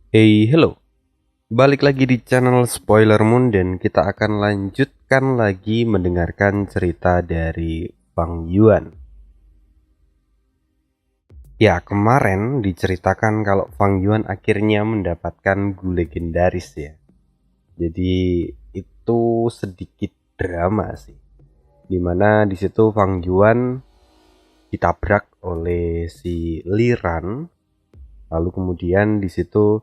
Hey, hello. Balik lagi di channel Spoiler Moon dan kita akan lanjutkan lagi mendengarkan cerita dari Fang Yuan. Ya, kemarin diceritakan kalau Fang Yuan akhirnya mendapatkan gu legendaris ya. Jadi itu sedikit drama sih. Dimana di situ Fang Yuan ditabrak oleh si Liran. Lalu kemudian di situ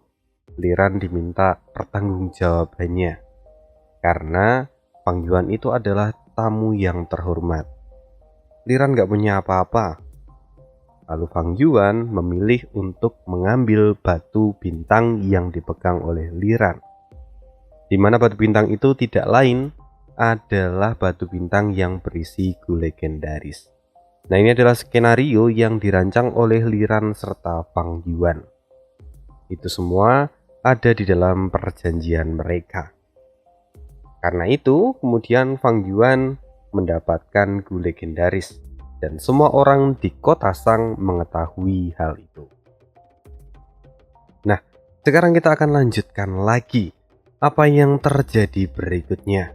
Liran diminta pertanggungjawabannya karena Fang Yuan itu adalah tamu yang terhormat. Liran gak punya apa-apa. Lalu Fang Yuan memilih untuk mengambil batu bintang yang dipegang oleh Liran, di mana batu bintang itu tidak lain adalah batu bintang yang berisi gu legendaris. Nah, ini adalah skenario yang dirancang oleh Liran serta Fang Yuan. Itu semua ada di dalam perjanjian mereka. Karena itu, kemudian Fang Yuan mendapatkan gu legendaris dan semua orang di kota Sang mengetahui hal itu. Nah, sekarang kita akan lanjutkan lagi apa yang terjadi berikutnya.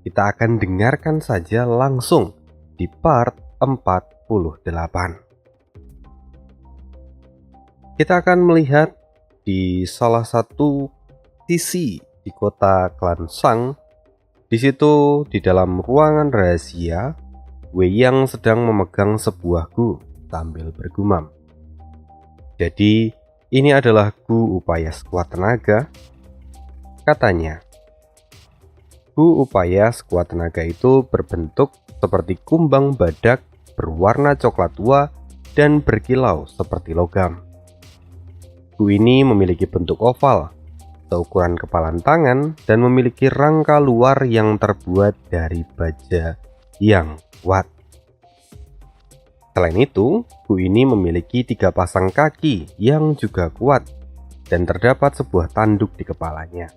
Kita akan dengarkan saja langsung di part 48. Kita akan melihat di salah satu sisi di kota Klan Sang. Di situ di dalam ruangan rahasia, Wei Yang sedang memegang sebuah gu sambil bergumam. Jadi, ini adalah gu upaya sekuat tenaga. Katanya, gu upaya sekuat tenaga itu berbentuk seperti kumbang badak, berwarna coklat tua, dan berkilau seperti logam. Gu ini memiliki bentuk oval, seukuran kepalan tangan, dan memiliki rangka luar yang terbuat dari baja yang kuat. Selain itu, gu ini memiliki 3 pasang kaki yang juga kuat, dan terdapat sebuah tanduk di kepalanya.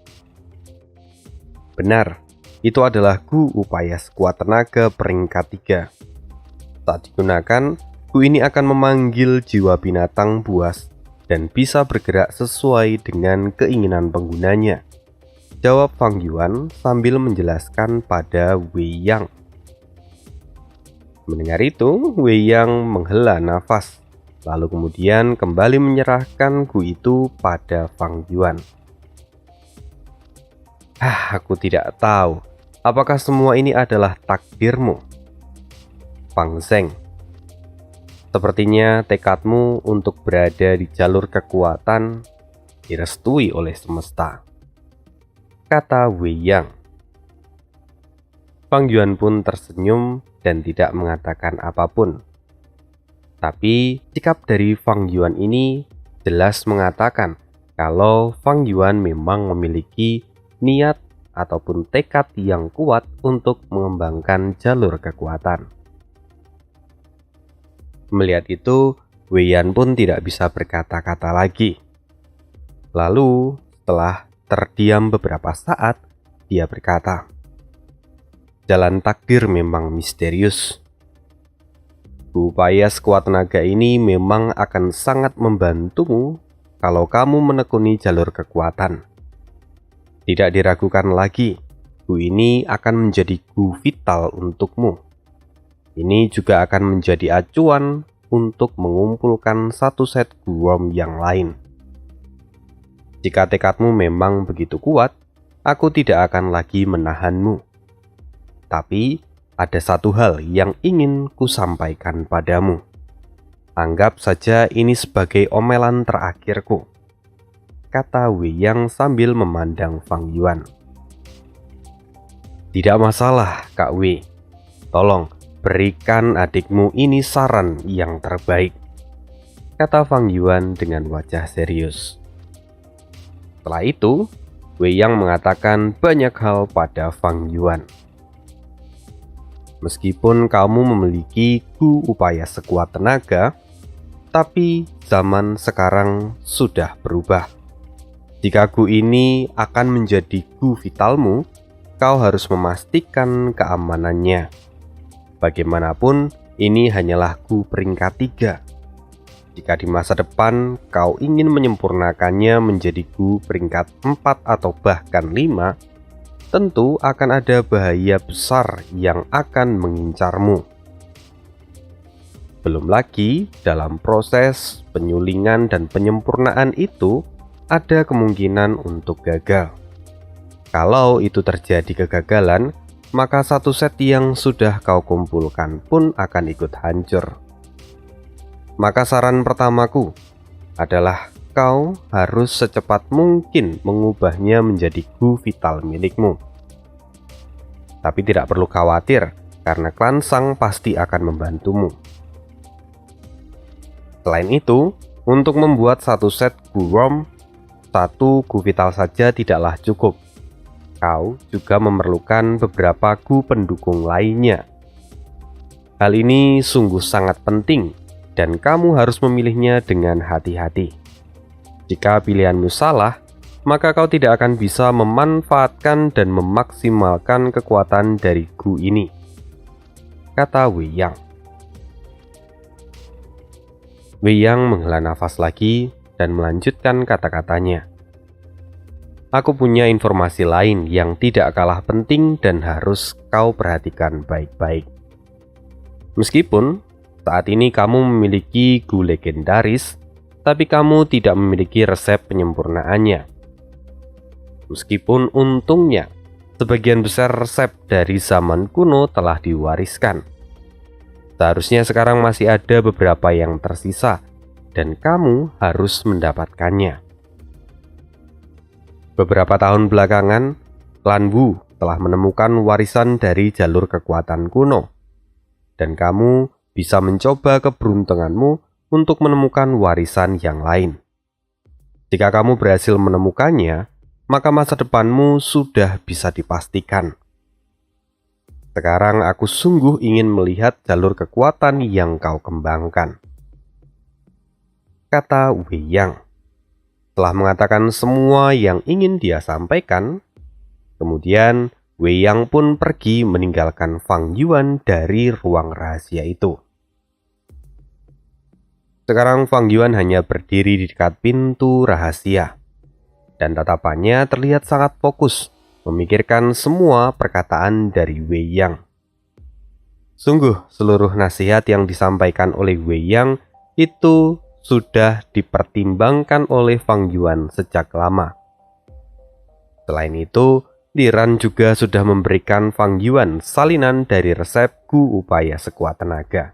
Benar, itu adalah gu upaya sekuat tenaga peringkat 3. Saat digunakan, gu ini akan memanggil jiwa binatang buas dan bisa bergerak sesuai dengan keinginan penggunanya, jawab Fang Yuan sambil menjelaskan pada Wei Yang. Mendengar itu, Wei Yang menghela nafas, lalu kemudian kembali menyerahkan gu itu pada Fang Yuan. Aku tidak tahu, apakah semua ini adalah takdirmu, Fang Zheng. Sepertinya tekadmu untuk berada di jalur kekuatan direstui oleh semesta, kata Wei Yang. Fang Yuan pun tersenyum dan tidak mengatakan apapun. Tapi sikap dari Fang Yuan ini jelas mengatakan kalau Fang Yuan memang memiliki niat ataupun tekad yang kuat untuk mengembangkan jalur kekuatan. Melihat itu, Wei Yan pun tidak bisa berkata-kata lagi. Lalu, setelah terdiam beberapa saat, dia berkata, "Jalan takdir memang misterius. Upaya sekuat tenaga ini memang akan sangat membantumu kalau kamu menekuni jalur kekuatan. Tidak diragukan lagi, gu ini akan menjadi gu vital untukmu. Ini juga akan menjadi acuan untuk mengumpulkan satu set Guom yang lain. Jika tekadmu memang begitu kuat, aku tidak akan lagi menahanmu. Tapi ada satu hal yang ingin kusampaikan padamu. Anggap saja ini sebagai omelan terakhirku," kata Wei Yang sambil memandang Fang Yuan. "Tidak masalah, Kak Wei. Tolong berikan adikmu ini saran yang terbaik," kata Fang Yuan dengan wajah serius. Setelah itu, Wei Yang mengatakan banyak hal pada Fang Yuan. "Meskipun kamu memiliki gu upaya sekuat tenaga, tapi zaman sekarang sudah berubah. Jika gu ini akan menjadi gu vitalmu, kau harus memastikan keamanannya. Bagaimanapun, ini hanyalah gu peringkat 3. Jika di masa depan kau ingin menyempurnakannya menjadi Gu peringkat 4 atau bahkan 5, tentu akan ada bahaya besar yang akan mengincarmu. Belum lagi dalam proses penyulingan dan penyempurnaan itu ada kemungkinan untuk gagal. Kalau itu terjadi kegagalan, maka satu set yang sudah kau kumpulkan pun akan ikut hancur. Maka saran pertamaku adalah kau harus secepat mungkin mengubahnya menjadi Gu vital milikmu. Tapi tidak perlu khawatir, karena Klansang pasti akan membantumu. Selain itu, untuk membuat satu set Gu Rom, satu Gu vital saja tidaklah cukup. Kau juga memerlukan beberapa Gu pendukung lainnya. Hal ini sungguh sangat penting, dan kamu harus memilihnya dengan hati-hati. Jika pilihanmu salah, maka kau tidak akan bisa memanfaatkan dan memaksimalkan kekuatan dari Gu ini, kata Wei Yang. Wei Yang menghela nafas lagi dan melanjutkan kata-katanya. Aku punya informasi lain yang tidak kalah penting dan harus kau perhatikan baik-baik. Meskipun saat ini kamu memiliki Gu legendaris, tapi kamu tidak memiliki resep penyempurnaannya. Meskipun untungnya, sebagian besar resep dari zaman kuno telah diwariskan. Seharusnya sekarang masih ada beberapa yang tersisa, dan kamu harus mendapatkannya. Beberapa tahun belakangan, klan Wu telah menemukan warisan dari jalur kekuatan kuno, dan kamu bisa mencoba keberuntunganmu untuk menemukan warisan yang lain. Jika kamu berhasil menemukannya, maka masa depanmu sudah bisa dipastikan. Sekarang aku sungguh ingin melihat jalur kekuatan yang kau kembangkan, kata Wei Yang. Setelah mengatakan semua yang ingin dia sampaikan, kemudian Wei Yang pun pergi meninggalkan Fang Yuan dari ruang rahasia itu. Sekarang Fang Yuan hanya berdiri di dekat pintu rahasia, dan tatapannya terlihat sangat fokus memikirkan semua perkataan dari Wei Yang. Sungguh seluruh nasihat yang disampaikan oleh Wei Yang itu sudah dipertimbangkan oleh Fang Yuan sejak lama. Selain itu, Liran juga sudah memberikan Fang Yuan salinan dari resep Gu upaya sekuat tenaga.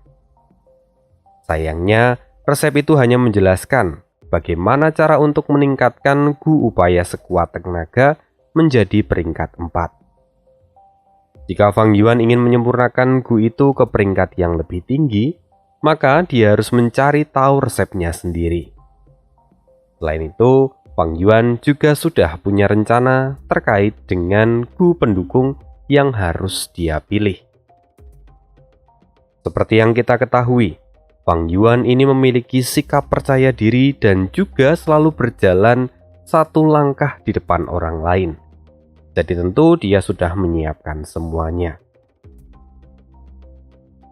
Sayangnya, resep itu hanya menjelaskan bagaimana cara untuk meningkatkan Gu upaya sekuat tenaga menjadi peringkat 4. Jika Fang Yuan ingin menyempurnakan Gu itu ke peringkat yang lebih tinggi, maka dia harus mencari tahu resepnya sendiri. Selain itu, Fang Yuan juga sudah punya rencana terkait dengan Gu pendukung yang harus dia pilih. Seperti yang kita ketahui, Fang Yuan ini memiliki sikap percaya diri dan juga selalu berjalan satu langkah di depan orang lain. Jadi tentu dia sudah menyiapkan semuanya.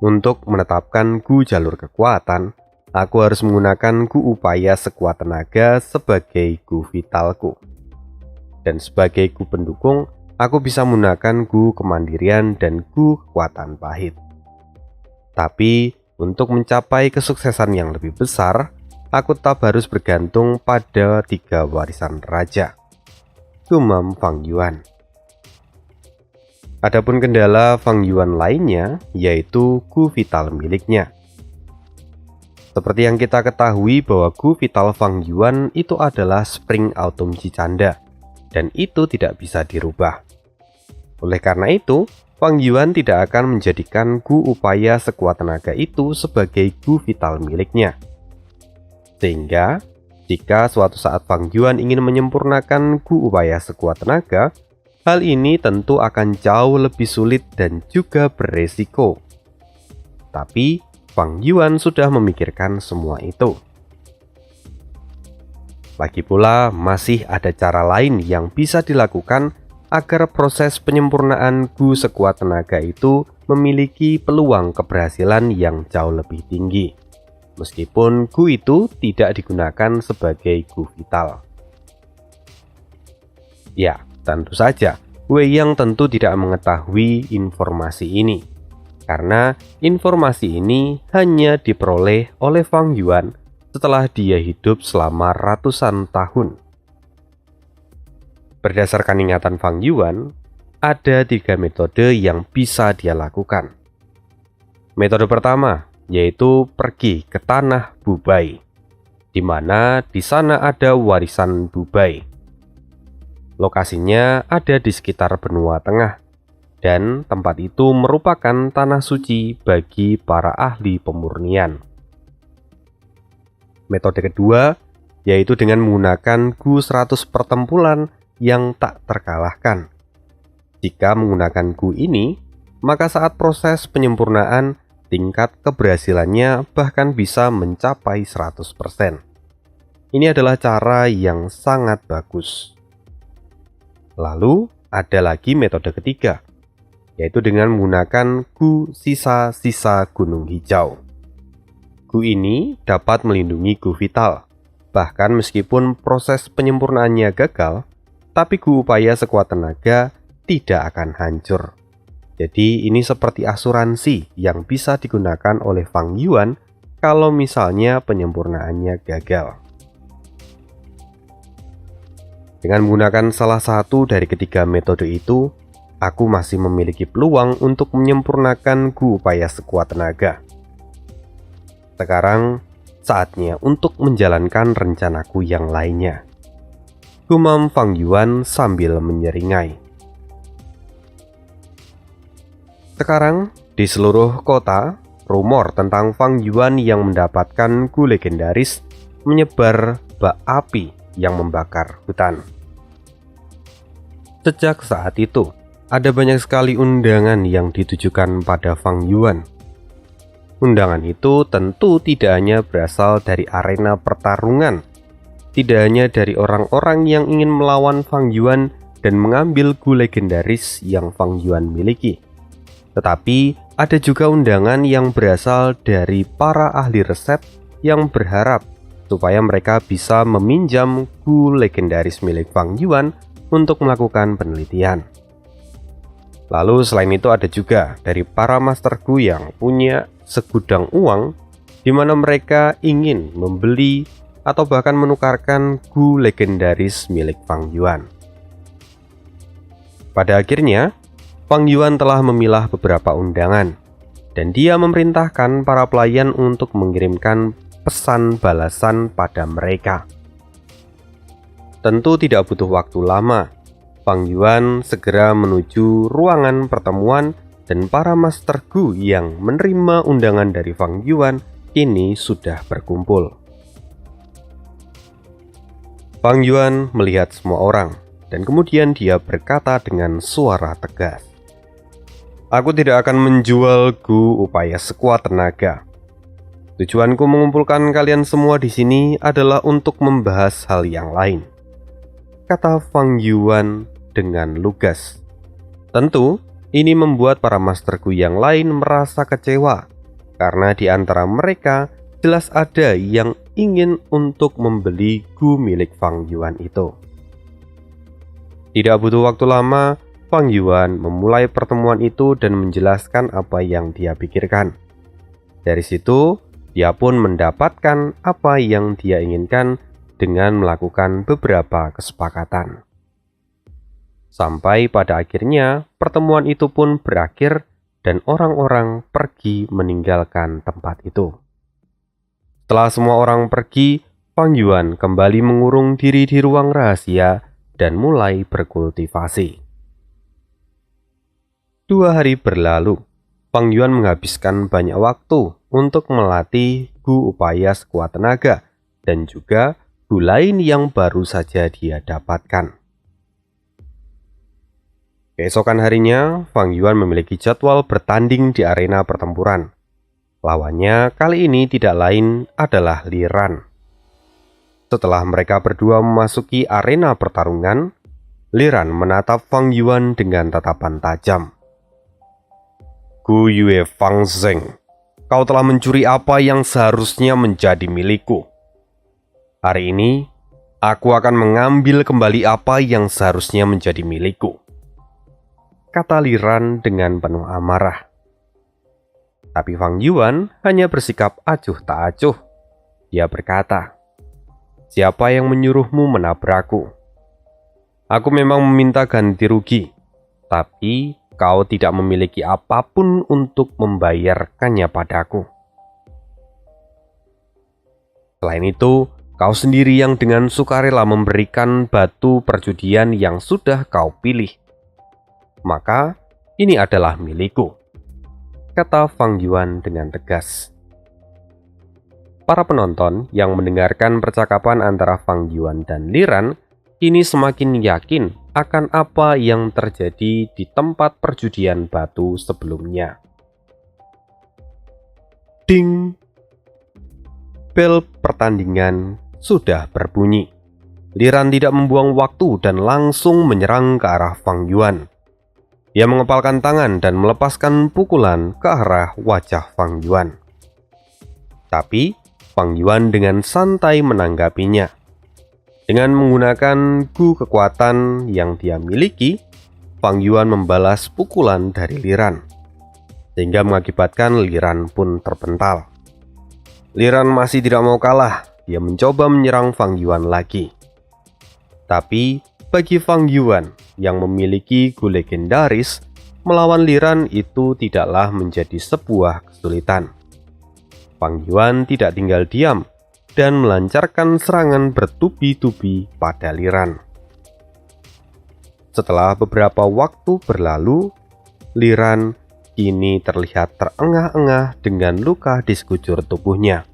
Untuk menetapkan Gu jalur kekuatan, aku harus menggunakan Gu upaya sekuat tenaga sebagai Gu vitalku. Dan sebagai Gu pendukung, aku bisa menggunakan Gu kemandirian dan Gu kekuatan pahit. Tapi, untuk mencapai kesuksesan yang lebih besar, aku tetap harus bergantung pada 3 warisan raja, gumam Fang Yuan. Adapun kendala Fang Yuan lainnya, yaitu Gu vital miliknya. Seperti yang kita ketahui bahwa Gu vital Fang Yuan itu adalah Spring Autumn Cicanda, dan itu tidak bisa dirubah. Oleh karena itu, Fang Yuan tidak akan menjadikan Gu upaya sekuat tenaga itu sebagai Gu vital miliknya. Sehingga, jika suatu saat Fang Yuan ingin menyempurnakan Gu upaya sekuat tenaga, hal ini tentu akan jauh lebih sulit dan juga beresiko. Tapi, Fang Yuan sudah memikirkan semua itu. Lagi pula, masih ada cara lain yang bisa dilakukan agar proses penyempurnaan Gu sekuat tenaga itu memiliki peluang keberhasilan yang jauh lebih tinggi. meskipun Gu itu tidak digunakan sebagai Gu vital. Ya, tentu saja Wei Yang tentu tidak mengetahui informasi ini, karena informasi ini hanya diperoleh oleh Fang Yuan setelah dia hidup selama ratusan tahun. Berdasarkan ingatan Fang Yuan, ada 3 metode yang bisa dia lakukan. Metode pertama yaitu pergi ke tanah Bubai, di mana di sana ada warisan Bubai. Lokasinya ada di sekitar benua tengah, dan tempat itu merupakan tanah suci bagi para ahli pemurnian. Metode kedua yaitu dengan menggunakan Gu 100 pertempuran yang tak terkalahkan. Jika menggunakan Gu ini, maka saat proses penyempurnaan, tingkat keberhasilannya bahkan bisa mencapai 100%. Ini adalah cara yang sangat bagus. Lalu, ada lagi metode ketiga, yaitu dengan menggunakan Gu sisa-sisa gunung hijau. Gu ini dapat melindungi Gu vital, bahkan meskipun proses penyempurnaannya gagal, tapi Gu upaya sekuat tenaga tidak akan hancur. Jadi ini seperti asuransi yang bisa digunakan oleh Fang Yuan kalau misalnya penyempurnaannya gagal. Dengan menggunakan salah satu dari ketiga metode itu, aku masih memiliki peluang untuk menyempurnakan Gu upaya sekuat tenaga. Sekarang saatnya untuk menjalankan rencanaku yang lainnya, gumam Fang Yuan sambil menyeringai. Sekarang, di seluruh kota, rumor tentang Fang Yuan yang mendapatkan Gu legendaris menyebar bak api yang membakar hutan. Sejak saat itu, ada banyak sekali undangan yang ditujukan pada Fang Yuan. Undangan itu tentu tidak hanya berasal dari arena pertarungan, tidak hanya dari orang-orang yang ingin melawan Fang Yuan dan mengambil Gu legendaris yang Fang Yuan miliki. Tetapi ada juga undangan yang berasal dari para ahli resep yang berharap supaya mereka bisa meminjam Gu legendaris milik Fang Yuan untuk melakukan penelitian. Lalu selain itu ada juga dari para master Gu yang punya segudang uang, di mana mereka ingin membeli atau bahkan menukarkan Gu legendaris milik Fang Yuan. Pada akhirnya, Fang Yuan telah memilah beberapa undangan, dan dia memerintahkan para pelayan untuk mengirimkan pesan balasan pada mereka. Tentu tidak butuh waktu lama, Fang Yuan segera menuju ruangan pertemuan dan para master Gu yang menerima undangan dari Fang Yuan kini sudah berkumpul. Fang Yuan melihat semua orang, dan kemudian dia berkata dengan suara tegas, "Aku tidak akan menjual Gu upaya sekuat tenaga. Tujuanku mengumpulkan kalian semua di sini adalah untuk membahas hal yang lain," kata Fang Yuan dengan lugas. Tentu, ini membuat para master Gu yang lain merasa kecewa, karena di antara mereka jelas ada yang ingin untuk membeli Gu milik Fang Yuan itu. Tidak butuh waktu lama, Fang Yuan memulai pertemuan itu dan menjelaskan apa yang dia pikirkan. Dari situ, dia pun mendapatkan apa yang dia inginkan dengan melakukan beberapa kesepakatan. Sampai pada akhirnya, pertemuan itu pun berakhir dan orang-orang pergi meninggalkan tempat itu. Setelah semua orang pergi, Fang Yuan kembali mengurung diri di ruang rahasia dan mulai berkultivasi. 2 hari berlalu, Fang Yuan menghabiskan banyak waktu untuk melatih Gu upaya sekuat tenaga dan juga Gu lain yang baru saja dia dapatkan. Keesokan harinya, Fang Yuan memiliki jadwal bertanding di arena pertempuran. Lawannya kali ini tidak lain adalah Li Ran. Setelah mereka berdua memasuki arena pertarungan, Li Ran menatap Fang Yuan dengan tatapan tajam. "Gu Yue Fang Zeng, Kau telah mencuri apa yang seharusnya menjadi milikku. Hari ini, aku akan mengambil kembali apa yang seharusnya menjadi milikku," kata Liran dengan penuh amarah. Tapi Fang Yuan hanya bersikap acuh tak acuh. Dia berkata, "Siapa yang menyuruhmu menabrakku? Aku memang meminta ganti rugi, tapi kau tidak memiliki apapun untuk membayarkannya padaku. Selain itu, kau sendiri yang dengan sukarela memberikan batu perjudian yang sudah kau pilih. Maka, ini adalah milikku," kata Fang Yuan dengan tegas. Para penonton yang mendengarkan percakapan antara Fang Yuan dan Liran kini semakin yakin akan apa yang terjadi di tempat perjudian batu sebelumnya. Ding! Bel pertandingan sudah berbunyi. Liran tidak membuang waktu dan langsung menyerang ke arah Fang Yuan. Dia mengepalkan tangan dan melepaskan pukulan ke arah wajah Fang Yuan. Tapi Fang Yuan dengan santai menanggapinya. Dengan menggunakan gu kekuatan yang dia miliki, Fang Yuan membalas pukulan dari Liran, sehingga mengakibatkan Liran pun terpental. Liran masih tidak mau kalah. Dia mencoba menyerang Fang Yuan lagi. Tapi bagi Fang Yuan yang memiliki gu legendaris, melawan Liran itu tidaklah menjadi sebuah kesulitan. Fang Yuan tidak tinggal diam dan melancarkan serangan bertubi-tubi pada Liran. Setelah beberapa waktu berlalu, Liran kini terlihat terengah-engah dengan luka di sekujur tubuhnya.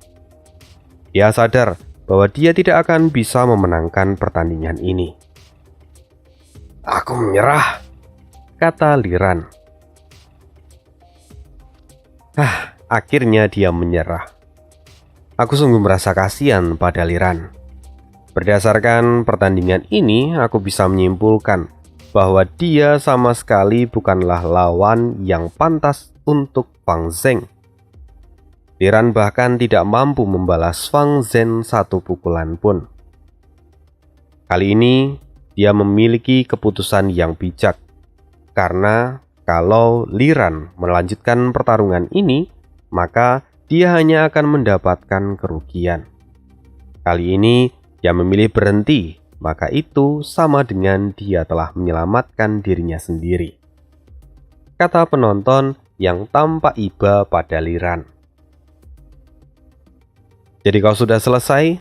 Dia sadar bahwa dia tidak akan bisa memenangkan pertandingan ini. "Aku menyerah," kata Liran. Akhirnya dia menyerah. Aku sungguh merasa kasihan pada Liran. Berdasarkan pertandingan ini, aku bisa menyimpulkan bahwa dia sama sekali bukanlah lawan yang pantas untuk Fang Zheng. Liran bahkan tidak mampu membalas Fang Zheng satu pukulan pun. Kali ini, dia memiliki keputusan yang bijak. Karena kalau Liran melanjutkan pertarungan ini, maka dia hanya akan mendapatkan kerugian. Kali ini dia memilih berhenti, maka itu sama dengan dia telah menyelamatkan dirinya sendiri, kata penonton yang tampak iba pada Liran. Jadi kau sudah selesai,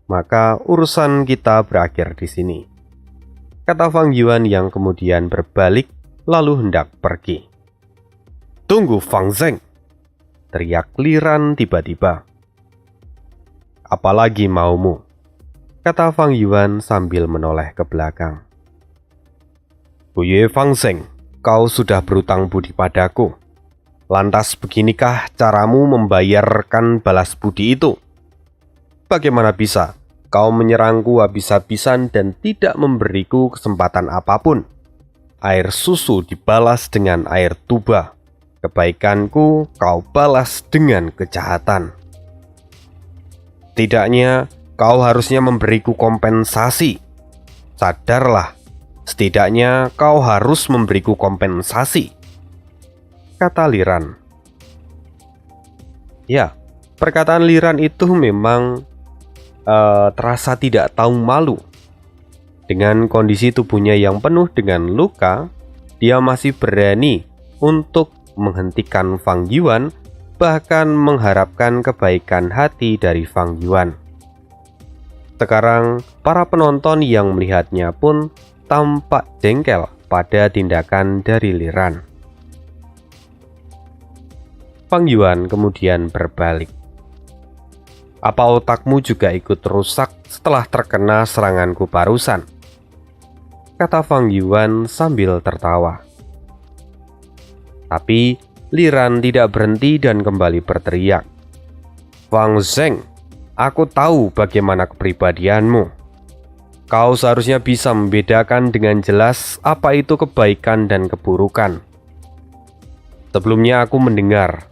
maka urusan kita berakhir di sini, kata Fang Yuan yang kemudian berbalik lalu hendak pergi. "Tunggu Fang Zheng!" teriak Liran tiba-tiba. "Apalagi maumu?" kata Fang Yuan sambil menoleh ke belakang. "Buye Fang Zheng, kau sudah berutang budi padaku. Lantas beginikah caramu membayarkan balas budi itu? Bagaimana bisa kau menyerangku habis-habisan dan tidak memberiku kesempatan apapun? Air susu dibalas dengan air tuba. Kebaikanku kau balas dengan kejahatan. Setidaknya kau harusnya memberiku kompensasi. Sadarlah, setidaknya kau harus memberiku kompensasi," kata Liran. Ya, perkataan Liran itu memang terasa tidak tahu malu. Dengan kondisi tubuhnya yang penuh dengan luka, dia masih berani untuk menghentikan Fang Yuan, bahkan mengharapkan kebaikan hati dari Fang Yuan. Sekarang, para penonton yang melihatnya pun tampak jengkel pada tindakan dari Liran. Fang Yuan kemudian berbalik. "Apa otakmu juga ikut rusak setelah terkena seranganku barusan?" kata Fang Yuan sambil tertawa. Tapi Liran tidak berhenti dan kembali berteriak, "Fang Zheng, aku tahu bagaimana kepribadianmu. Kau seharusnya bisa membedakan dengan jelas apa itu kebaikan dan keburukan. Sebelumnya aku mendengar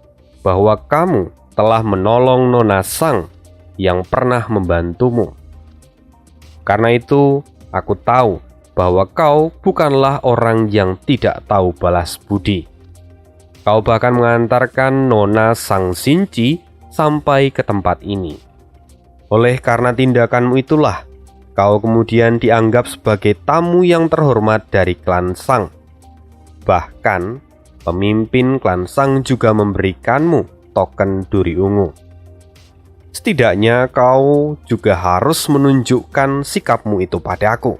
bahwa kamu telah menolong Nona Sang yang pernah membantumu. Karena itu, aku tahu bahwa kau bukanlah orang yang tidak tahu balas budi. Kau bahkan mengantarkan Nona Sang Xinci sampai ke tempat ini. Oleh karena tindakanmu itulah, kau kemudian dianggap sebagai tamu yang terhormat dari klan Sang. Bahkan, pemimpin klan Sang juga memberikanmu token duri ungu. Setidaknya kau juga harus menunjukkan sikapmu itu padaku.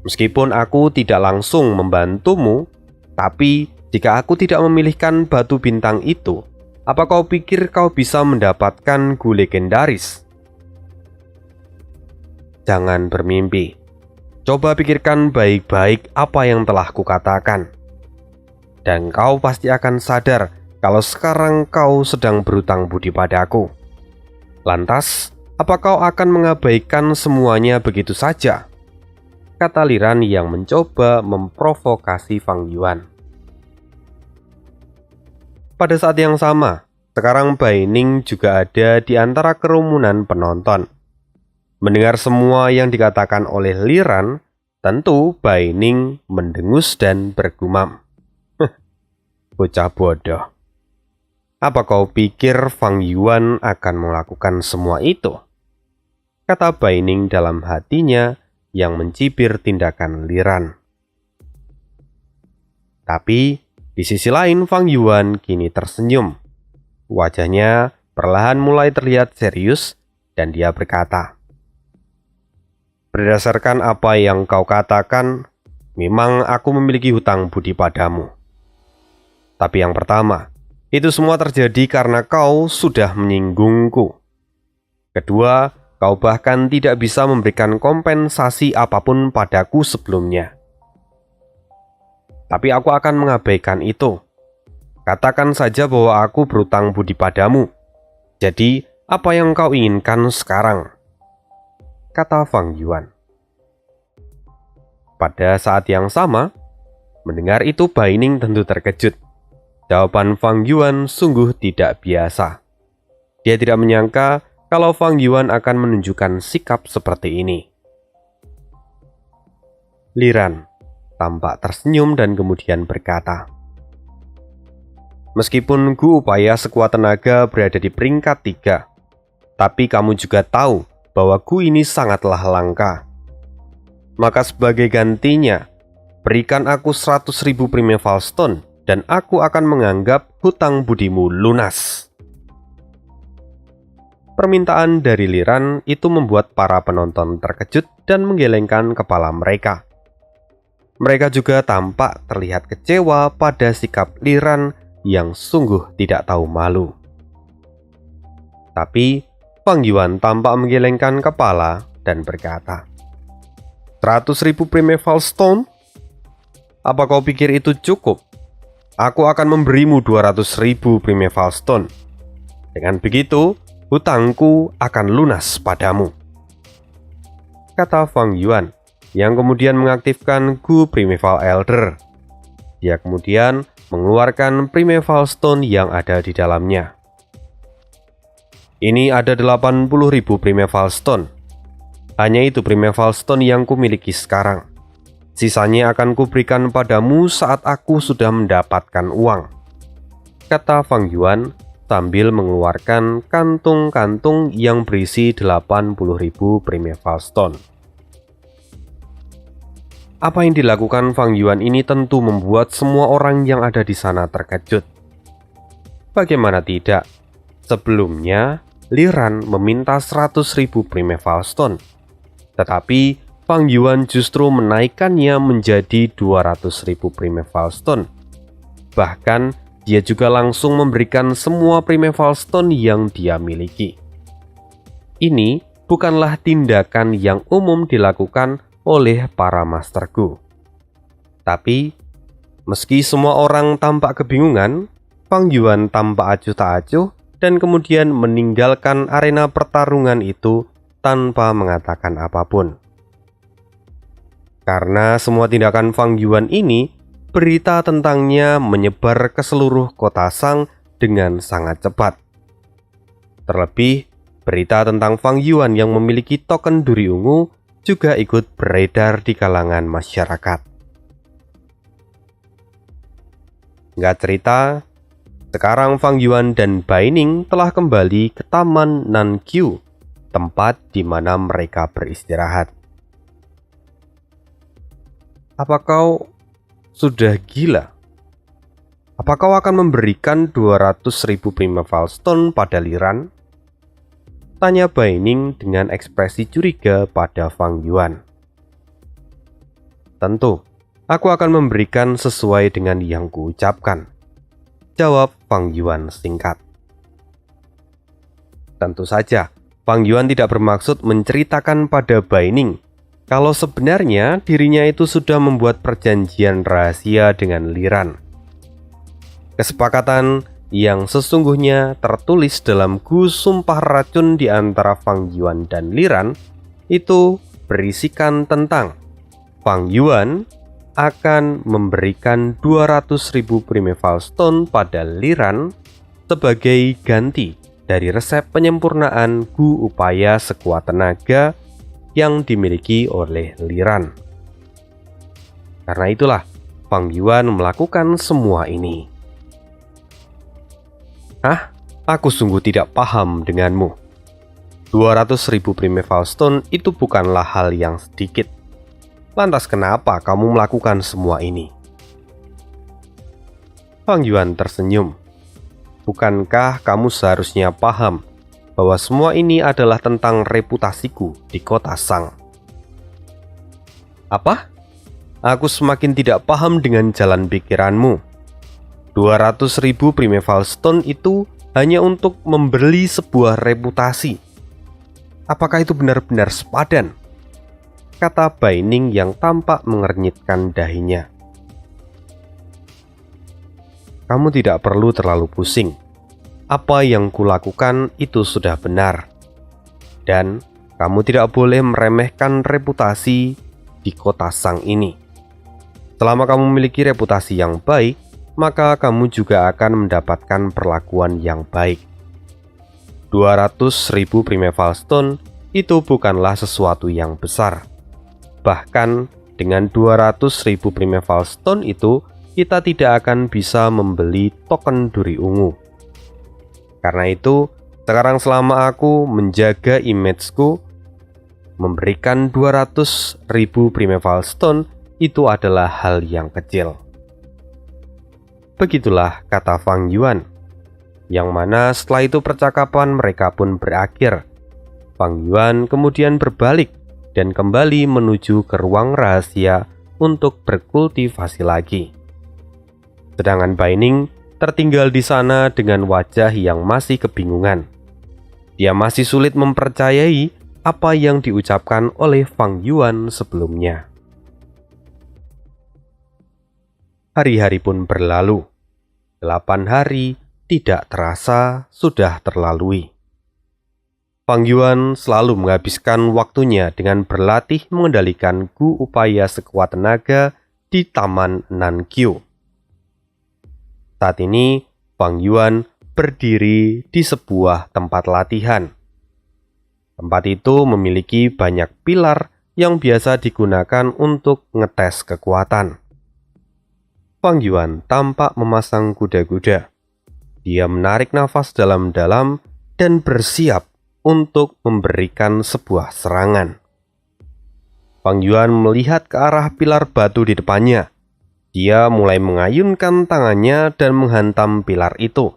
Meskipun aku tidak langsung membantumu, tapi jika aku tidak memilihkan batu bintang itu, apa kau pikir kau bisa mendapatkan gu legendaris? Jangan bermimpi. Coba pikirkan baik-baik apa yang telah kukatakan. Dan kau pasti akan sadar kalau sekarang kau sedang berutang budi padaku. Lantas, apa kau akan mengabaikan semuanya begitu saja? Kata Liran yang mencoba memprovokasi Fang Yuan. Pada saat yang sama, sekarang Bai Ning juga ada di antara kerumunan penonton. Mendengar semua yang dikatakan oleh Liran, tentu Bai Ning mendengus dan bergumam. Bocah bodoh. Apa kau pikir Fang Yuan akan melakukan semua itu? Kata Bai Ning dalam hatinya yang mencibir tindakan Liran. Tapi di sisi lain Fang Yuan kini tersenyum. Wajahnya perlahan mulai terlihat serius dan dia berkata, "Berdasarkan apa yang kau katakan, memang aku memiliki hutang budi padamu. Tapi yang pertama, itu semua terjadi karena kau sudah menyinggungku. Kedua, kau bahkan tidak bisa memberikan kompensasi apapun padaku sebelumnya. Tapi aku akan mengabaikan itu. Katakan saja bahwa aku berutang budi padamu. Jadi, apa yang kau inginkan sekarang?" Kata Fang Yuan. Pada saat yang sama, mendengar itu Bai Ning tentu terkejut. Jawaban Fang Yuan sungguh tidak biasa. Dia tidak menyangka kalau Fang Yuan akan menunjukkan sikap seperti ini. Liran tampak tersenyum dan kemudian berkata, "Meskipun Gu Upaya sekuat tenaga berada di peringkat 3, tapi kamu juga tahu bahwa Gu ini sangatlah langka. Maka sebagai gantinya, berikan aku 100.000 Primeval Stone dan aku akan menganggap hutang budimu lunas." Permintaan dari Liran itu membuat para penonton terkejut dan menggelengkan kepala mereka. Mereka juga tampak terlihat kecewa pada sikap Liran yang sungguh tidak tahu malu. Tapi Fang Yuan tampak menggelengkan kepala dan berkata, 100.000 Primeval Stone? Apa kau pikir itu cukup? Aku akan memberimu 200.000 Primeval Stone. Dengan begitu, hutangku akan lunas padamu. Kata Fang Yuan, yang kemudian mengaktifkan Gu Primeval Elder. Dia kemudian mengeluarkan Primeval Stone yang ada di dalamnya. Ini ada 80.000 Primeval Stone. Hanya itu Primeval Stone yang kumiliki sekarang. Sisanya akan kuberikan padamu saat aku sudah mendapatkan uang. Kata Fang Yuan sambil mengeluarkan kantung-kantung yang berisi 80.000 Primeval Stone. Apa yang dilakukan Fang Yuan ini tentu membuat semua orang yang ada di sana terkejut. Bagaimana tidak? Sebelumnya, Liran meminta 100.000 Primeval Stone. Tetapi Fang Yuan justru menaikkannya menjadi 200.000 Primeval Stone. Bahkan, dia juga langsung memberikan semua Primeval Stone yang dia miliki. Ini bukanlah tindakan yang umum dilakukan oleh para Master Gu. Tapi, meski semua orang tampak kebingungan, Fang Yuan tampak acuh tak acuh dan kemudian meninggalkan arena pertarungan itu tanpa mengatakan apapun. Karena semua tindakan Fang Yuan ini berita tentangnya menyebar ke seluruh kota Shang dengan sangat cepat. Terlebih, berita tentang Fang Yuan yang memiliki token duri ungu juga ikut beredar di kalangan masyarakat. Singkat cerita, sekarang Fang Yuan dan Bai Ning telah kembali ke Taman Nanqiu, tempat di mana mereka beristirahat. Apa kau sudah gila? Apa kau akan memberikan 200.000 Primeval Stone pada Liran? Tanya Bai Ning dengan ekspresi curiga pada Fang Yuan. Tentu, aku akan memberikan sesuai dengan yang kuucapkan, jawab Fang Yuan singkat. Tentu saja, Fang Yuan tidak bermaksud menceritakan pada Bai Ning kalau sebenarnya dirinya itu sudah membuat perjanjian rahasia dengan Liran. Kesepakatan yang sesungguhnya tertulis dalam Gu Sumpah Racun di antara Fang Yuan dan Liran itu berisikan tentang Fang Yuan akan memberikan 200.000 Primeval Stone pada Liran sebagai ganti dari resep penyempurnaan Gu Upaya Sekuat Tenaga yang dimiliki oleh Liran. Karena itulah Fang Yuan melakukan semua ini. Aku sungguh tidak paham denganmu. 200.000 Primeval Stone itu bukanlah hal yang sedikit. Lantas kenapa kamu melakukan semua ini? Fang Yuan tersenyum. Bukankah kamu seharusnya paham bahwa semua ini adalah tentang reputasiku di kota Shang? Apa? Aku semakin tidak paham dengan jalan pikiranmu. 200.000 Primeval Stone itu hanya untuk membeli sebuah reputasi. Apakah itu benar-benar sepadan? Kata Bai Ning yang tampak mengernyitkan dahinya. Kamu tidak perlu terlalu pusing. Apa yang kulakukan itu sudah benar. Dan kamu tidak boleh meremehkan reputasi di kota Shang ini. Selama kamu memiliki reputasi yang baik, maka kamu juga akan mendapatkan perlakuan yang baik. 200.000 Primeval Stone itu bukanlah sesuatu yang besar. Bahkan dengan 200.000 Primeval Stone itu, kita tidak akan bisa membeli token duri ungu. Karena itu, sekarang selama aku menjaga image-ku, memberikan 200.000 Primeval Stone itu adalah hal yang kecil. Begitulah kata Fang Yuan, yang mana setelah itu percakapan mereka pun berakhir. Fang Yuan kemudian berbalik dan kembali menuju ke ruang rahasia untuk berkultivasi lagi. Sedangkan Bai Ning tertinggal di sana dengan wajah yang masih kebingungan. Dia masih sulit mempercayai apa yang diucapkan oleh Fang Yuan sebelumnya. Hari-hari pun berlalu. 8 hari tidak terasa sudah terlalui. Fang Yuan selalu menghabiskan waktunya dengan berlatih mengendalikan Gu Upaya Sekuat Tenaga di Taman Nanqiu. Saat ini, Fang Yuan berdiri di sebuah tempat latihan. Tempat itu memiliki banyak pilar yang biasa digunakan untuk ngetes kekuatan. Fang Yuan tampak memasang kuda-kuda. Dia menarik nafas dalam-dalam dan bersiap untuk memberikan sebuah serangan. Fang Yuan melihat ke arah pilar batu di depannya. Dia mulai mengayunkan tangannya dan menghantam pilar itu.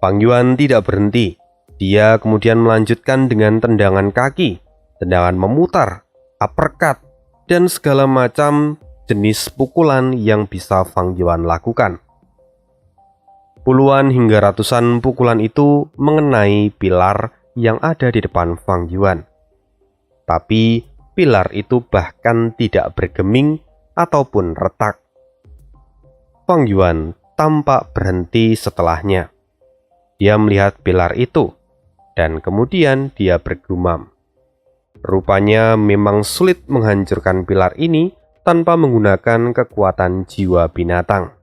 Fang Yuan tidak berhenti. Dia kemudian melanjutkan dengan tendangan kaki, tendangan memutar, uppercut, dan segala macam jenis pukulan yang bisa Fang Yuan lakukan. Puluhan hingga ratusan pukulan itu mengenai pilar yang ada di depan Fang Yuan. Tapi pilar itu bahkan tidak bergeming ataupun retak. Fang Yuan tampak berhenti setelahnya. Dia melihat pilar itu, dan kemudian dia bergumam. Rupanya memang sulit menghancurkan pilar ini tanpa menggunakan kekuatan jiwa binatang.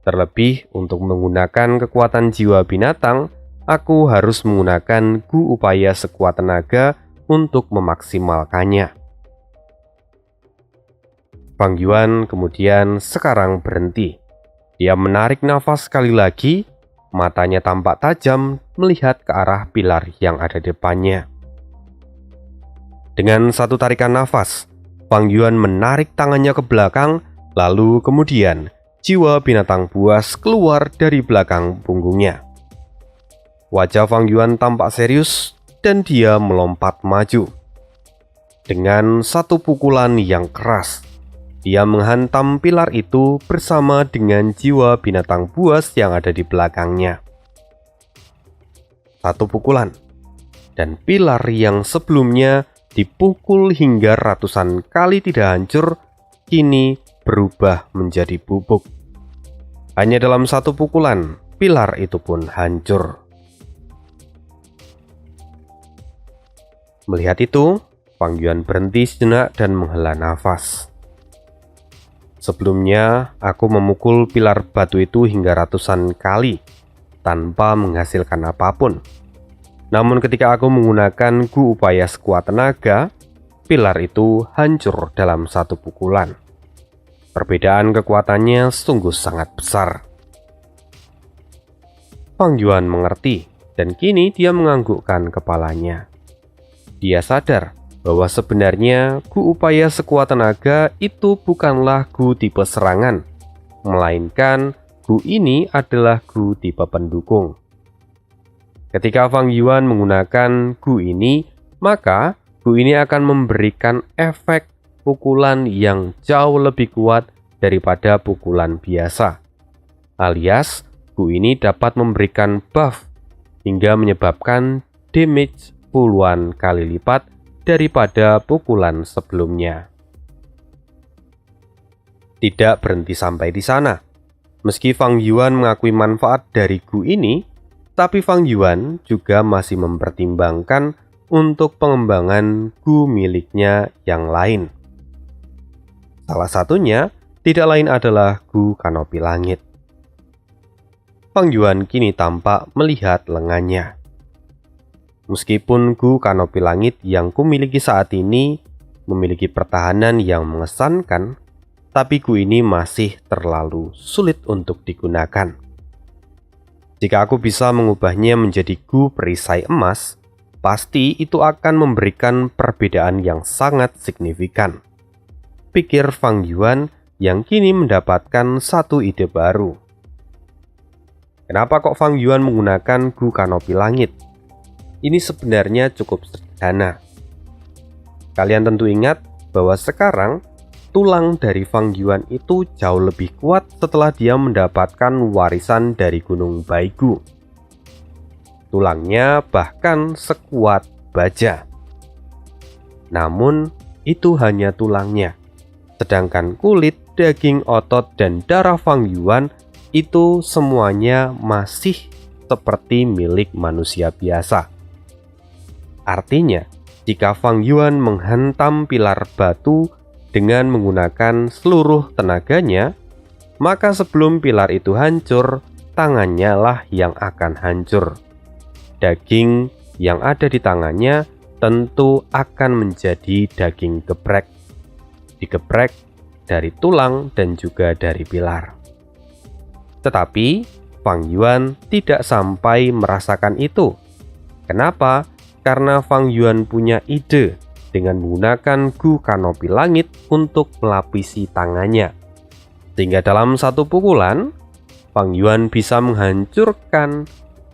Terlebih untuk menggunakan kekuatan jiwa binatang, aku harus menggunakan Gu Upaya Sekuat Tenaga untuk memaksimalkannya. Fang Yuan kemudian sekarang berhenti. Dia menarik nafas sekali lagi, matanya tampak tajam melihat ke arah pilar yang ada di depannya. Dengan satu tarikan nafas, Fang Yuan menarik tangannya ke belakang, lalu kemudian jiwa binatang buas keluar dari belakang punggungnya. Wajah Fang Yuan tampak serius dan dia melompat maju. Dengan satu pukulan yang keras, dia menghantam pilar itu bersama dengan jiwa binatang buas yang ada di belakangnya. Satu pukulan, dan pilar yang sebelumnya dipukul hingga ratusan kali tidak hancur, kini berubah menjadi bubuk. Hanya dalam satu pukulan, pilar itu pun hancur. Melihat itu, Fang Yuan berhenti sejenak dan menghela nafas. Sebelumnya, aku memukul pilar batu itu hingga ratusan kali, tanpa menghasilkan apapun. Namun ketika aku menggunakan Gu Upaya Sekuat Tenaga, pilar itu hancur dalam satu pukulan. Perbedaan kekuatannya sungguh sangat besar. Fang Yuan mengerti, dan kini dia menganggukkan kepalanya. Dia sadar bahwa sebenarnya Gu Upaya Sekuat Tenaga itu bukanlah Gu tipe serangan, melainkan Gu ini adalah Gu tipe pendukung. Ketika Fang Yuan menggunakan Gu ini, maka Gu ini akan memberikan efek pukulan yang jauh lebih kuat daripada pukulan biasa. Alias, Gu ini dapat memberikan buff hingga menyebabkan damage puluhan kali lipat daripada pukulan sebelumnya. Tidak berhenti sampai di sana. Meski Fang Yuan mengakui manfaat dari Gu ini, tapi Fang Yuan juga masih mempertimbangkan untuk pengembangan Gu miliknya yang lain. Salah satunya tidak lain adalah Gu Kanopi Langit. Fang Yuan kini tampak melihat lengannya. Meskipun Gu Kanopi Langit yang kumiliki saat ini memiliki pertahanan yang mengesankan, tapi Gu ini masih terlalu sulit untuk digunakan. Jika aku bisa mengubahnya menjadi Gu Perisai Emas, pasti itu akan memberikan perbedaan yang sangat signifikan, pikir Fang Yuan yang kini mendapatkan satu ide baru. Kenapa kok Fang Yuan menggunakan Gu Kanopi Langit? Ini sebenarnya cukup sederhana. Kalian tentu ingat bahwa sekarang tulang dari Fang Yuan itu jauh lebih kuat setelah dia mendapatkan warisan dari Gunung Baigu. Tulangnya bahkan sekuat baja. Namun itu hanya tulangnya. Sedangkan kulit, daging, otot, dan darah Fang Yuan itu semuanya masih seperti milik manusia biasa. Artinya, jika Fang Yuan menghantam pilar batu dengan menggunakan seluruh tenaganya, maka sebelum pilar itu hancur, tangannya lah yang akan hancur. Daging yang ada di tangannya tentu akan menjadi daging geprek. Digeprek dari tulang dan juga dari pilar. Tetapi Fang Yuan tidak sampai merasakan itu. Kenapa? Karena Fang Yuan punya ide dengan menggunakan Gu Kanopi Langit untuk melapisi tangannya. Sehingga dalam satu pukulan, Fang Yuan bisa menghancurkan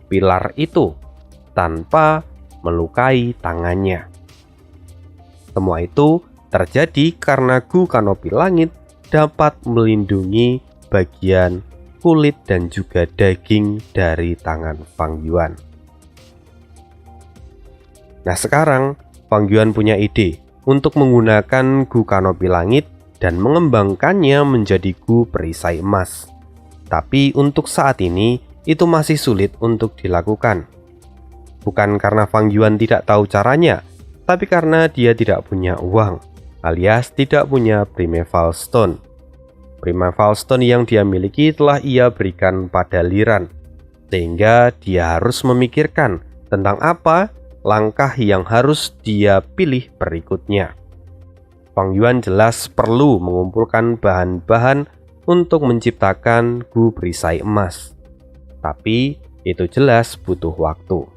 pilar itu tanpa melukai tangannya. Semua itu terjadi karena Gu Kanopi Langit dapat melindungi bagian kulit dan juga daging dari tangan Fang Yuan. Nah sekarang Fang Yuan punya ide untuk menggunakan Gu Kanopi Langit dan mengembangkannya menjadi Gu Perisai Emas. Tapi untuk saat ini itu masih sulit untuk dilakukan. Bukan karena Fang Yuan tidak tahu caranya, tapi karena dia tidak punya uang. alias tidak punya Primeval Stone. Primeval Stone yang dia miliki telah ia berikan pada Liran, sehingga dia harus memikirkan tentang apa langkah yang harus dia pilih berikutnya. Fang Yuan jelas perlu mengumpulkan bahan-bahan untuk menciptakan gu perisai emas. Tapi itu jelas butuh waktu.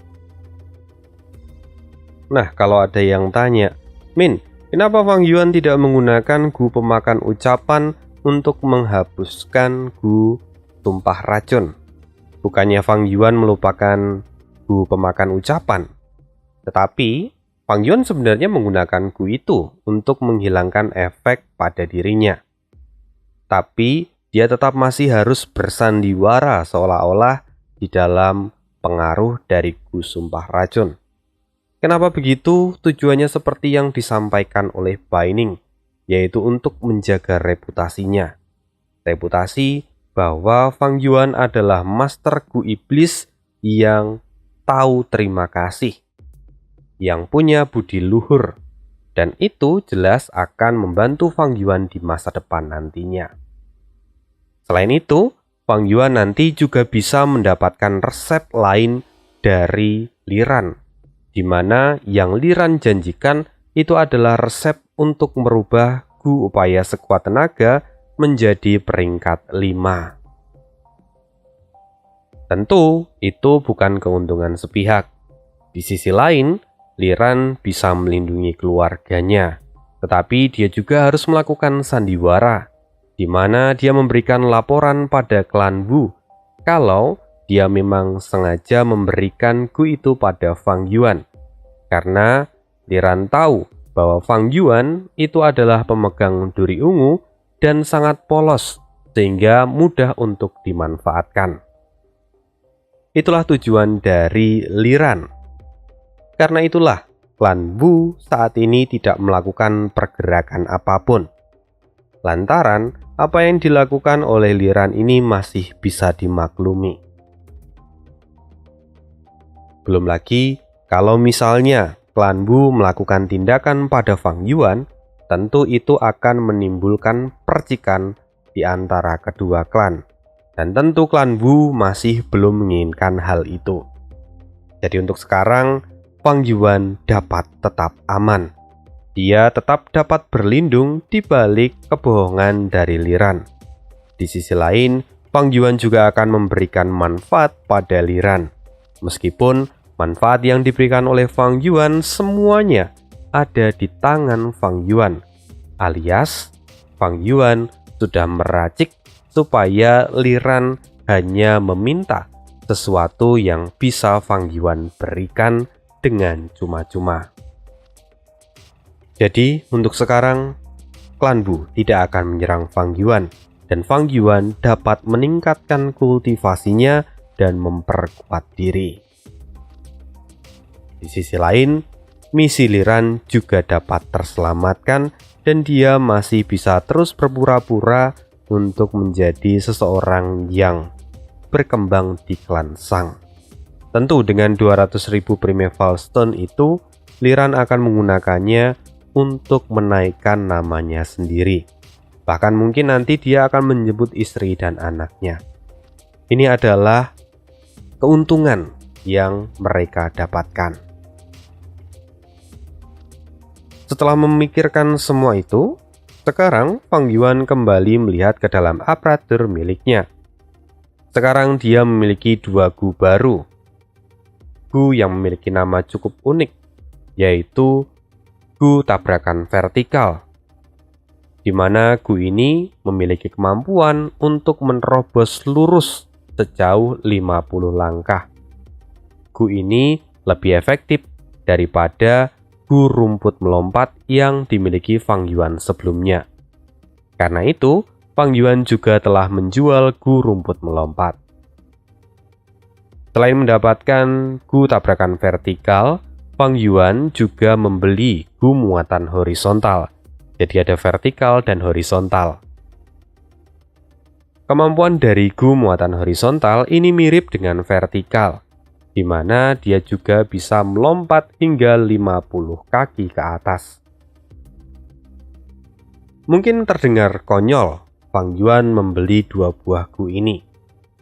Nah, kalau ada yang tanya, "Min, kenapa Fang Yuan tidak menggunakan gu pemakan ucapan untuk menghapuskan gu tumpah racun? Bukannya Fang Yuan melupakan gu pemakan ucapan, tetapi Fang Yuan sebenarnya menggunakan gu itu untuk menghilangkan efek pada dirinya. Tapi dia tetap masih harus bersandiwara seolah-olah di dalam pengaruh dari gu sumpah racun. Kenapa begitu? Tujuannya seperti yang disampaikan oleh Baining, yaitu untuk menjaga reputasinya. Reputasi bahwa Fang Yuan adalah master gu iblis yang tahu terima kasih, yang punya budi luhur, dan itu jelas akan membantu Fang Yuan di masa depan nantinya. Selain itu, Fang Yuan nanti juga bisa mendapatkan resep lain dari Liran, di mana yang Liran janjikan itu adalah resep untuk merubah gu upaya sekuat tenaga menjadi peringkat 5. Tentu, itu bukan keuntungan sepihak. Di sisi lain, Liran bisa melindungi keluarganya, tetapi dia juga harus melakukan sandiwara, di mana dia memberikan laporan pada klan Wu kalau dia memang sengaja memberikan gu itu pada Fang Yuan, karena Liran tahu bahwa Fang Yuan itu adalah pemegang duri ungu dan sangat polos, sehingga mudah untuk dimanfaatkan. Itulah tujuan dari Liran. Karena itulah klan Wu saat ini tidak melakukan pergerakan apapun, lantaran apa yang dilakukan oleh Liran ini masih bisa dimaklumi. Belum lagi kalau misalnya klan Wu melakukan tindakan pada Fang Yuan, tentu itu akan menimbulkan percikan di antara kedua klan. Dan tentu klan Wu masih belum menginginkan hal itu. Jadi untuk sekarang, Fang Yuan dapat tetap aman. Dia tetap dapat berlindung di balik kebohongan dari Liran. Di sisi lain, Fang Yuan juga akan memberikan manfaat pada Liran. Meskipun manfaat yang diberikan oleh Fang Yuan semuanya ada di tangan Fang Yuan, alias Fang Yuan sudah meracik supaya Liran hanya meminta sesuatu yang bisa Fang Yuan berikan dengan cuma-cuma. Jadi untuk sekarang, klan Wu tidak akan menyerang Fang Yuan, dan Fang Yuan dapat meningkatkan kultivasinya dan memperkuat diri. Di sisi lain, misi Liran juga dapat terselamatkan dan dia masih bisa terus berpura-pura untuk menjadi seseorang yang berkembang di klan Shang. Tentu dengan 200.000 Primeval Stone itu, Liran akan menggunakannya untuk menaikkan namanya sendiri. Bahkan mungkin nanti dia akan menyebut istri dan anaknya. Ini adalah keuntungan yang mereka dapatkan. Setelah memikirkan semua itu, sekarang Fang Yuan kembali melihat ke dalam aparatur miliknya. Sekarang dia memiliki 2 gu baru. Gu yang memiliki nama cukup unik, yaitu gu tabrakan vertikal, di mana gu ini memiliki kemampuan untuk menerobos lurus sejauh 50 langkah. Gu ini lebih efektif daripada gu rumput melompat yang dimiliki Fang Yuan sebelumnya. Karena itu, Fang Yuan juga telah menjual gu rumput melompat. Selain mendapatkan gu tabrakan vertikal, Fang Yuan juga membeli gu muatan horizontal. Jadi ada vertikal dan horizontal. Kemampuan dari gu muatan horizontal ini mirip dengan vertikal, di mana dia juga bisa melompat hingga 50 kaki ke atas. Mungkin terdengar konyol Fang Yuan membeli 2 buah gu ini,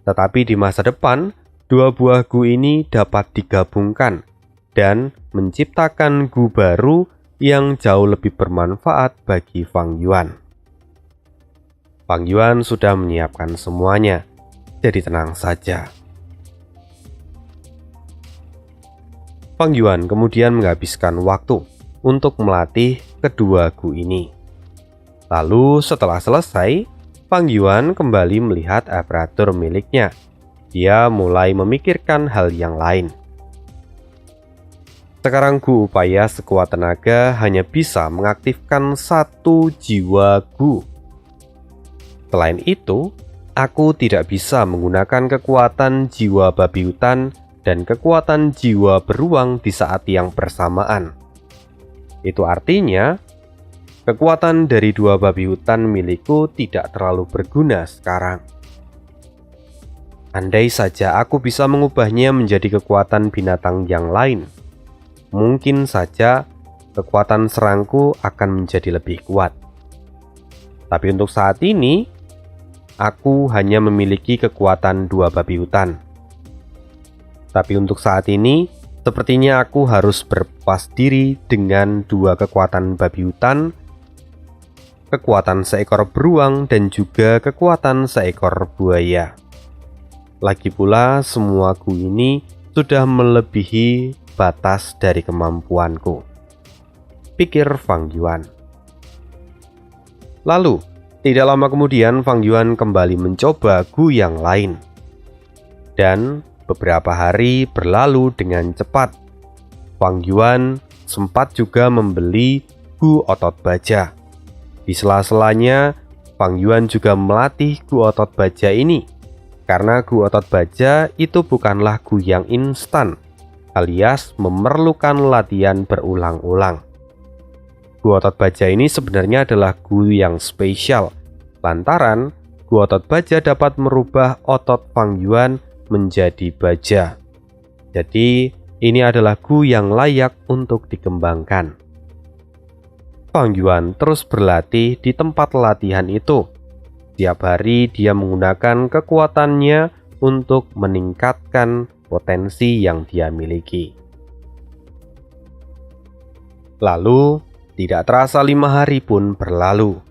tetapi di masa depan 2 buah gu ini dapat digabungkan dan menciptakan gu baru yang jauh lebih bermanfaat bagi Fang Yuan. Fang Yuan sudah menyiapkan semuanya, jadi tenang saja. Fang Yuan kemudian menghabiskan waktu untuk melatih kedua gu ini. Lalu setelah selesai, Fang Yuan kembali melihat aparatur miliknya. Dia mulai memikirkan hal yang lain. Sekarang gu upaya sekuat tenaga hanya bisa mengaktifkan 1 jiwa gu. Selain itu, aku tidak bisa menggunakan kekuatan jiwa babi hutan dan kekuatan jiwa beruang di saat yang bersamaan. Itu artinya, kekuatan dari 2 babi hutan milikku tidak terlalu berguna sekarang. Andai saja aku bisa mengubahnya menjadi kekuatan binatang yang lain, mungkin saja kekuatan serangku akan menjadi lebih kuat. Tapi untuk saat ini, aku hanya memiliki kekuatan 2 babi hutan. Tapi untuk saat ini, sepertinya aku harus berpuas diri dengan 2 kekuatan babi hutan, kekuatan seekor beruang, dan juga kekuatan seekor buaya. Lagi pula, semua gu ini sudah melebihi batas dari kemampuanku, pikir Fang Yuan. Lalu, tidak lama kemudian Fang Yuan kembali mencoba gu yang lain. Dan beberapa hari berlalu dengan cepat. Fang Yuan sempat juga membeli gu otot baja. Di sela-selanya, Fang Yuan juga melatih gu otot baja ini. Karena gu otot baja itu bukanlah gu yang instan, alias memerlukan latihan berulang-ulang. Gu otot baja ini sebenarnya adalah gu yang spesial, lantaran gu otot baja dapat merubah otot Fang Yuan menjadi baja. Jadi, ini adalah gu yang layak untuk dikembangkan. Fang Yuan terus berlatih di tempat latihan itu. Tiap hari dia menggunakan kekuatannya untuk meningkatkan potensi yang dia miliki. Lalu, tidak terasa 5 hari pun berlalu.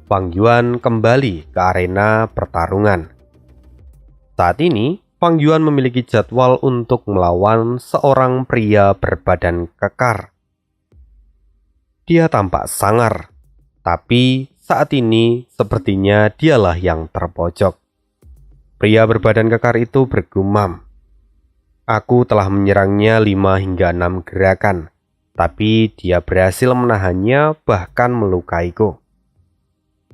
Fang Yuan kembali ke arena pertarungan. Saat ini, Fang Yuan memiliki jadwal untuk melawan seorang pria berbadan kekar. Dia tampak sangar, tapi saat ini sepertinya dialah yang terpojok. Pria berbadan kekar itu bergumam, "Aku telah menyerangnya 5 hingga 6 gerakan, tapi dia berhasil menahannya bahkan melukaiku.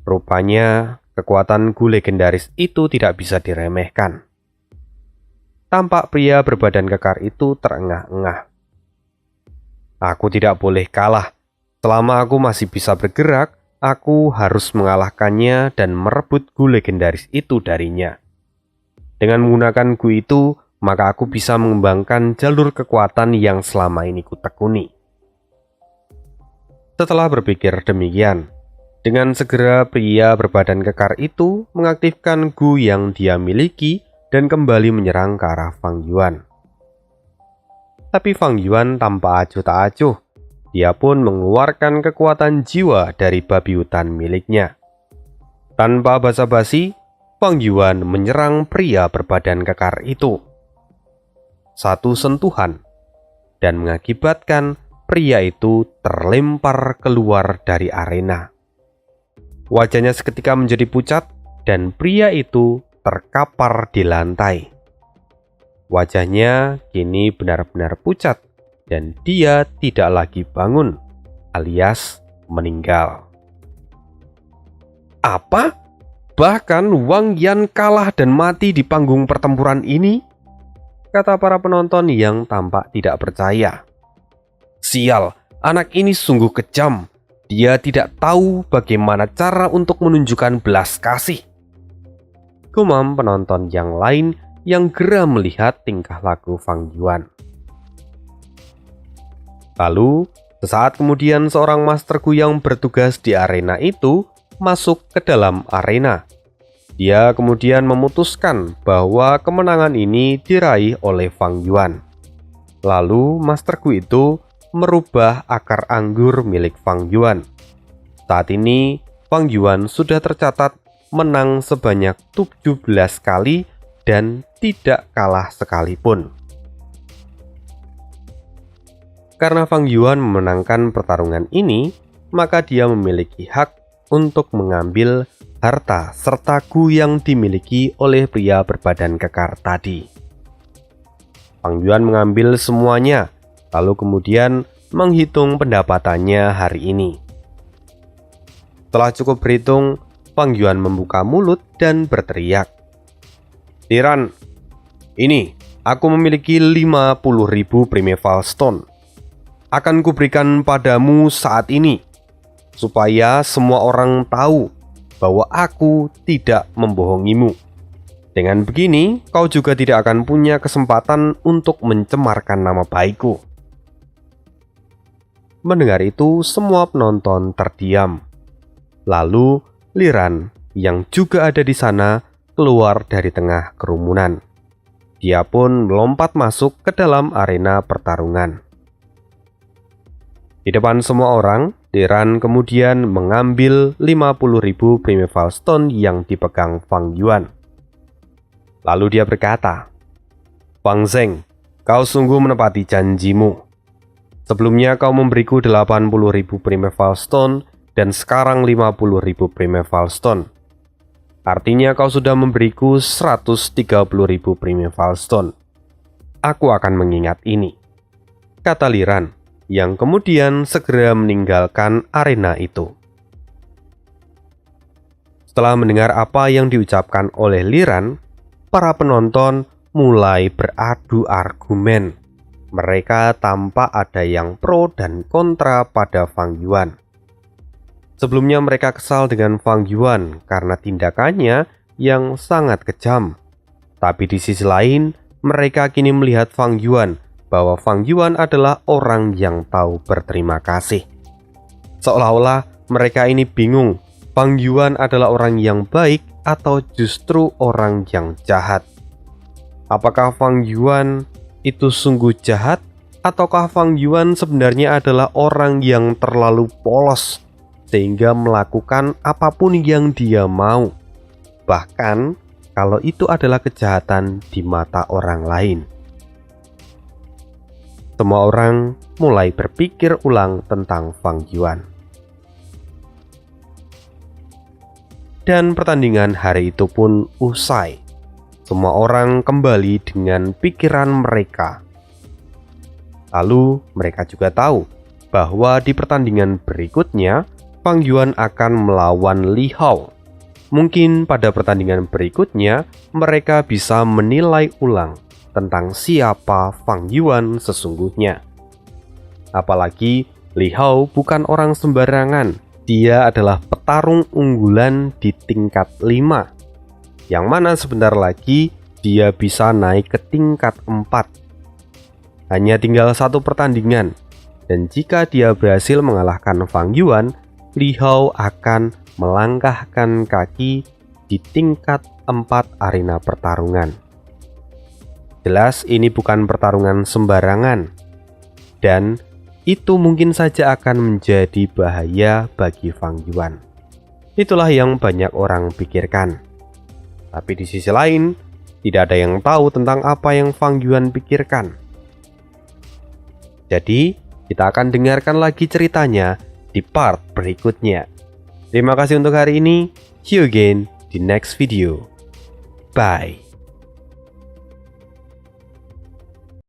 Rupanya kekuatan gu legendaris itu tidak bisa diremehkan." Tampak pria berbadan kekar itu terengah-engah. "Aku tidak boleh kalah. Selama aku masih bisa bergerak, aku harus mengalahkannya dan merebut gu legendaris itu darinya. Dengan menggunakan gu itu, maka aku bisa mengembangkan jalur kekuatan yang selama ini kutekuni." Setelah berpikir demikian, dengan segera pria berbadan kekar itu mengaktifkan gu yang dia miliki dan kembali menyerang ke arah Fang Yuan. Tapi Fang Yuan tanpa acuh tak acuh. Dia pun mengeluarkan kekuatan jiwa dari babi hutan miliknya. Tanpa basa-basi, Fang Yuan menyerang pria berbadan kekar itu. Satu sentuhan, dan mengakibatkan pria itu terlempar keluar dari arena. Wajahnya seketika menjadi pucat, dan pria itu terkapar di lantai. Wajahnya kini benar-benar pucat dan dia tidak lagi bangun, alias meninggal. "Apa? Bahkan Wang Yan kalah dan mati di panggung pertempuran ini?" kata para penonton yang tampak tidak percaya. "Sial, anak ini sungguh kejam. Dia tidak tahu bagaimana cara untuk menunjukkan belas kasih," gumam penonton yang lain yang geram melihat tingkah laku Fang Yuan. Lalu, sesaat kemudian seorang master gu yang bertugas di arena itu masuk ke dalam arena. Dia kemudian memutuskan bahwa kemenangan ini diraih oleh Fang Yuan. Lalu Master Gu itu merubah akar anggur milik Fang Yuan. Saat ini Fang Yuan sudah tercatat menang sebanyak 17 kali dan tidak kalah sekalipun. Karena Fang Yuan memenangkan pertarungan ini, maka dia memiliki hak untuk mengambil harta serta Gu yang dimiliki oleh pria berbadan kekar tadi. Fang Yuan mengambil semuanya, lalu kemudian menghitung pendapatannya hari ini. Setelah cukup berhitung, Fang Yuan membuka mulut dan berteriak, "Liran, ini aku memiliki 50.000 Primeval Stone. Akan kuberikan padamu saat ini, supaya semua orang tahu bahwa aku tidak membohongimu. Dengan begini, kau juga tidak akan punya kesempatan untuk mencemarkan nama baikku." Mendengar itu, semua penonton terdiam. Lalu, Liran yang juga ada di sana keluar dari tengah kerumunan. Dia pun melompat masuk ke dalam arena pertarungan. Di depan semua orang, Liran kemudian mengambil 50.000 Primeval Stone yang dipegang Fang Yuan. Lalu dia berkata, "Fang Zeng, kau sungguh menepati janjimu. Sebelumnya kau memberiku 80.000 Primeval Stone dan sekarang 50.000 Primeval Stone. Artinya kau sudah memberiku 130.000 Primeval Stone. Aku akan mengingat ini," kata Liran, yang kemudian segera meninggalkan arena itu. Setelah mendengar apa yang diucapkan oleh Liran, para penonton mulai beradu argumen. Mereka tampak ada yang pro dan kontra pada Fang Yuan. Sebelumnya mereka kesal dengan Fang Yuan karena tindakannya yang sangat kejam. Tapi di sisi lain, mereka kini melihat Fang Yuan bahwa Fang Yuan adalah orang yang tahu berterima kasih. Seolah-olah mereka ini bingung, Fang Yuan adalah orang yang baik atau justru orang yang jahat. Apakah Fang Yuan itu sungguh jahat, ataukah Fang Yuan sebenarnya adalah orang yang terlalu polos sehingga melakukan apapun yang dia mau, bahkan kalau itu adalah kejahatan di mata orang lain. Semua orang mulai berpikir ulang tentang Fang Yuan. Dan pertandingan hari itu pun usai. Semua orang kembali dengan pikiran mereka. Lalu mereka juga tahu bahwa di pertandingan berikutnya Fang Yuan akan melawan Li Hao. Mungkin pada pertandingan berikutnya mereka bisa menilai ulang tentang siapa Fang Yuan sesungguhnya. Apalagi Li Hao bukan orang sembarangan. Dia adalah petarung unggulan di tingkat 5, yang mana sebentar lagi dia bisa naik ke tingkat 4. Hanya tinggal satu pertandingan, dan jika dia berhasil mengalahkan Fang Yuan, Li Hao akan melangkahkan kaki di tingkat 4 arena pertarungan. Jelas ini bukan pertarungan sembarangan, dan itu mungkin saja akan menjadi bahaya bagi Fang Yuan. Itulah yang banyak orang pikirkan. Tapi di sisi lain, tidak ada yang tahu tentang apa yang Fang Yuan pikirkan. Jadi, kita akan dengarkan lagi ceritanya di part berikutnya. Terima kasih untuk hari ini. See you again di next video. Bye.